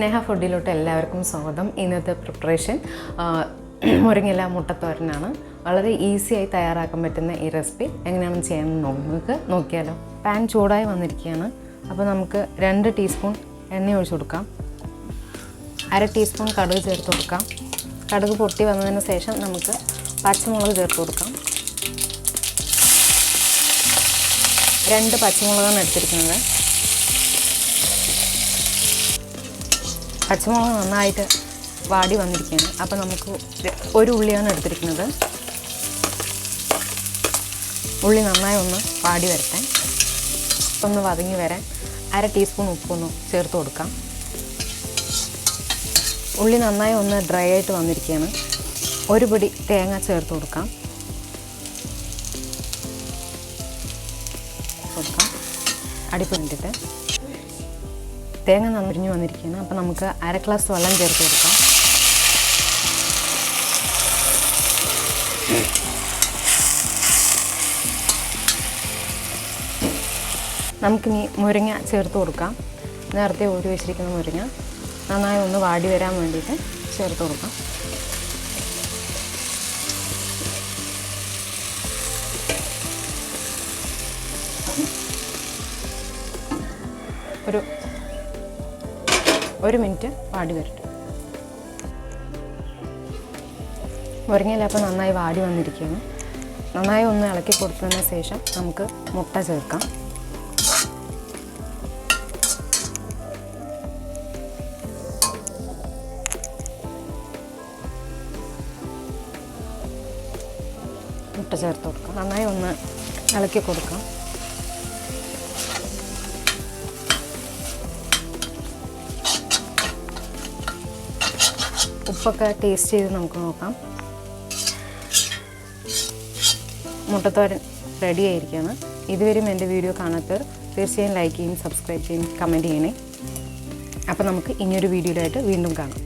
സ്നേഹ ഫുഡിലോട്ട് എല്ലാവർക്കും സ്വാഗതം. ഇന്നത്തെ പ്രിപ്പറേഷൻ മുരിങ്ങയില മുട്ടത്തോരനാണ്. വളരെ ഈസിയായി തയ്യാറാക്കാൻ പറ്റുന്ന ഈ റെസിപ്പി എങ്ങനെയാണെന്ന് ചെയ്യാമെന്ന് നമുക്ക് നോക്കിയാലോ. പാൻ ചൂടായി വന്നിരിക്കുകയാണ്. അപ്പോൾ നമുക്ക് 2 ടീസ്പൂൺ എണ്ണ ഒഴിച്ചു കൊടുക്കാം. 1/2 ടീസ്പൂൺ കടുക് ചേർത്ത് കൊടുക്കാം. കടുക് പൊട്ടി വന്നതിന് ശേഷം നമുക്ക് പച്ചമുളക് ചേർത്ത് കൊടുക്കാം. 2 പച്ചമുളകാണ് എടുത്തിരിക്കുന്നത്. പച്ചമുളക് നന്നായിട്ട് വാടി വന്നിരിക്കുകയാണ്. അപ്പോൾ നമുക്ക് 1 ഉള്ളിയാണ് എടുത്തിരിക്കുന്നത്. ഉള്ളി നന്നായി ഒന്ന് വാടി വരട്ടെ. ഒന്ന് വതങ്ങി വരാൻ 1/2 ടീസ്പൂൺ ഉപ്പൊന്ന് ചേർത്ത് കൊടുക്കാം. ഉള്ളി നന്നായി ഒന്ന് ഡ്രൈ ആയിട്ട് വന്നിരിക്കുകയാണ്. 1 പിടി തേങ്ങ ചേർത്ത് കൊടുക്കാം. അടിപ്പിട്ടിട്ട് തേങ്ങ നന്നിരിഞ്ഞ് വന്നിരിക്കുകയാണ്. അപ്പോൾ നമുക്ക് 1/2 ഗ്ലാസ് വെള്ളം ചേർത്ത് കൊടുക്കാം. നമുക്കിനി മുരിങ്ങ ചേർത്ത് കൊടുക്കാം. നേരത്തെ ഊരി വെച്ചിരിക്കുന്ന മുരിങ്ങ നന്നായി ഒന്ന് വാടി വരാൻ വേണ്ടിയിട്ട് ചേർത്ത് കൊടുക്കാം. ഒരു മിനിറ്റ് വാടി വരട്ടെ. മുരിങ്ങയില അപ്പോൾ നന്നായി വാടി വന്നിരിക്കുകയാണ്. നന്നായി ഒന്ന് ഇളക്കി കൊടുത്തതിന് ശേഷം നമുക്ക് മുട്ട ചേർക്കാം. മുട്ട ചേർത്ത് കൊടുക്കാം. നന്നായി ഒന്ന് ഇളക്കി കൊടുക്കാം. ഉപ്പൊക്കെ ടേസ്റ്റ് ചെയ്ത് നമുക്ക് നോക്കാം. മുട്ടത്തോരൻ റെഡി ആയിരിക്കുകയാണ്. ഇതുവരെയും എൻ്റെ വീഡിയോ കാണാത്തവർ തീർച്ചയായും ലൈക്ക് ചെയ്യും, സബ്സ്ക്രൈബ് ചെയ്യും, കമൻറ്റ് ചെയ്യണേ. അപ്പോൾ നമുക്ക് ഇനിയൊരു വീഡിയോയിലായിട്ട് വീണ്ടും കാണാം.